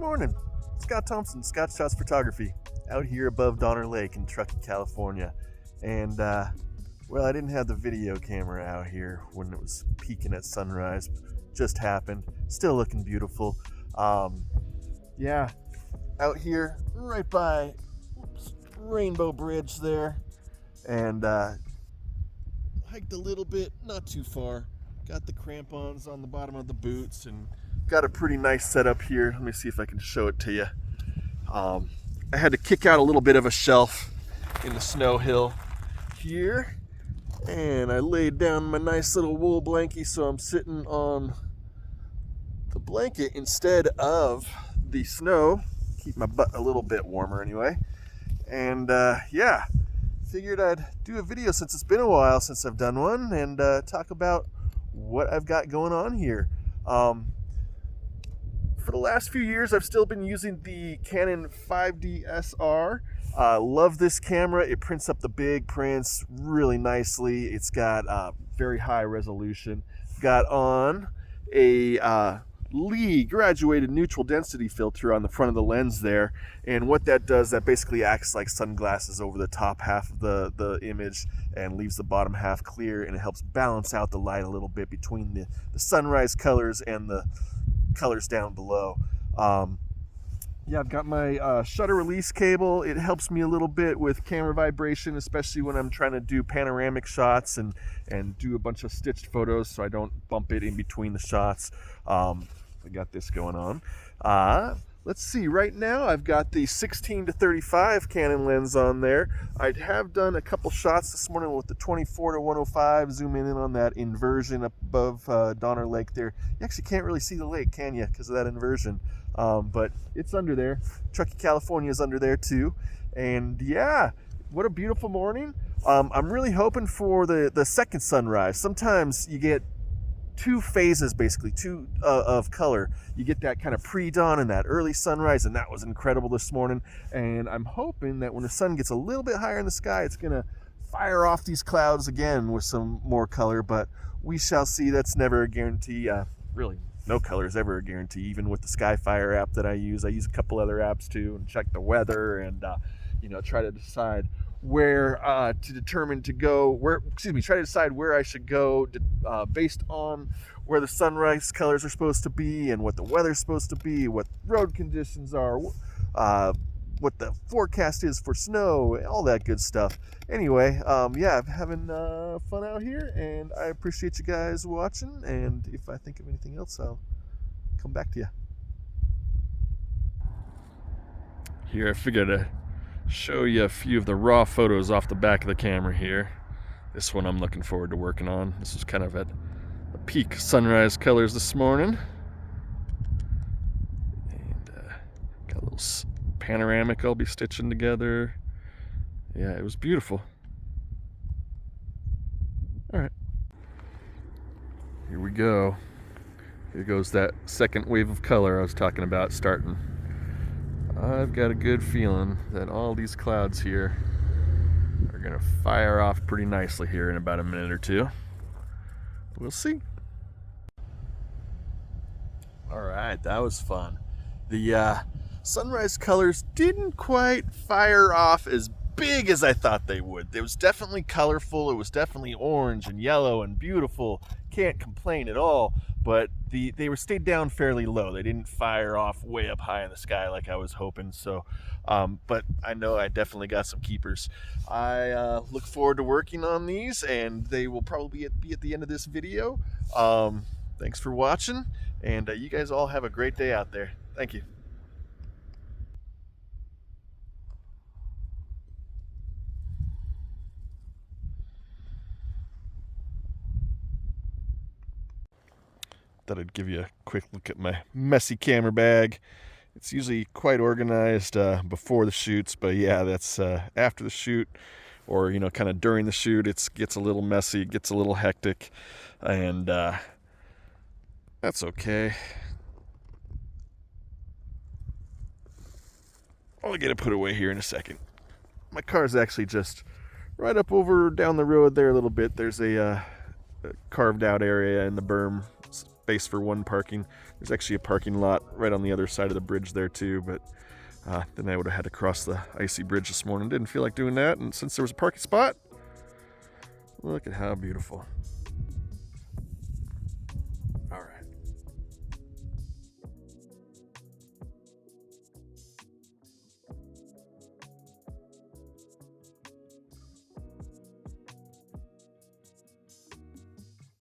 morning. Scott Thompson, Scott Shots Photography, out here above Donner Lake in Truckee, California. And, well, I didn't have the video camera out here when it was peaking at sunrise. Just happened. Still looking beautiful. Yeah, out here right by Rainbow Bridge there. And, hiked a little bit, not too far. Got the crampons on the bottom of the boots and got a pretty nice setup here. Let me see if I can show it to you. I had to kick out a little bit of a shelf in the snow hill here, and I laid down my nice little wool blankie, so I'm sitting on the blanket instead of the snow. Keep my butt a little bit warmer anyway. And yeah, figured I'd do a video since it's been a while since I've done one, and talk about what I've got going on here. For the last few years, I've still been using the Canon 5D SR. Love this camera. It prints up the big prints really nicely. It's got very high resolution. Got on a Lee graduated neutral density filter on the front of the lens there, and what that does, that basically acts like sunglasses over the top half of the image and leaves the bottom half clear, and it helps balance out the light a little bit between the sunrise colors and the colors down below. Yeah, I've got my shutter release cable. It helps me a little bit with camera vibration, especially when I'm trying to do panoramic shots and do a bunch of stitched photos so I don't bump it in between the shots. I got this going on. Let's see, right now I've got the 16 to 35 Canon lens on there. I have done a couple shots this morning with the 24 to 105, zooming in on that inversion up above Donner Lake there. You actually can't really see the lake, can you, because of that inversion. But it's under there. Truckee California is under there too. And yeah, what a beautiful morning. I'm really hoping for the second sunrise. Sometimes you get two phases, basically two of color. You get that kind of pre-dawn and that early sunrise, and that was incredible this morning. And I'm hoping that when the sun gets a little bit higher in the sky, it's gonna fire off these clouds again with some more color, but we shall see. That's never a guarantee. Really, no color is ever a guarantee, even with the Skyfire app that I use. I use a couple other apps too and check the weather and try to decide where try to decide where I should go based on where the sunrise colors are supposed to be and what the weather's supposed to be, what road conditions are, what the forecast is for snow, all that good stuff. Anyway, yeah, I'm having fun out here, and I appreciate you guys watching, and if I think of anything else, I'll come back to you. Here, I figured to show you a few of the raw photos off the back of the camera here. This one I'm looking forward to working on. This was kind of at the peak sunrise colors this morning. And got a little panoramic I'll be stitching together. Yeah, it was beautiful. All right. Here we go. Here goes that second wave of color I was talking about starting. I've got a good feeling that all these clouds here are gonna fire off pretty nicely here in about a minute or two. We'll see. All right, that was fun. The sunrise colors didn't quite fire off as big as I thought they would. It was definitely colorful. It was definitely orange and yellow and beautiful. Can't complain at all. But they were stayed down fairly low. They didn't fire off way up high in the sky like I was hoping. So, but I know I definitely got some keepers. I look forward to working on these, and they will probably be at the end of this video. Thanks for watching, and you guys all have a great day out there. Thank you. Thought I'd give you a quick look at my messy camera bag. It's usually quite organized before the shoots, but yeah, that's after the shoot, or kind of during the shoot, it gets a little messy, it gets a little hectic, and that's okay. I'll get it put away here in a second. My car's actually just right up over down the road there a little bit. There's a carved out area in the berm space for one parking. There's actually a parking lot right on the other side of the bridge there too, but then I would have had to cross the icy bridge this morning. Didn't feel like doing that, and since there was a parking spot, look at how beautiful.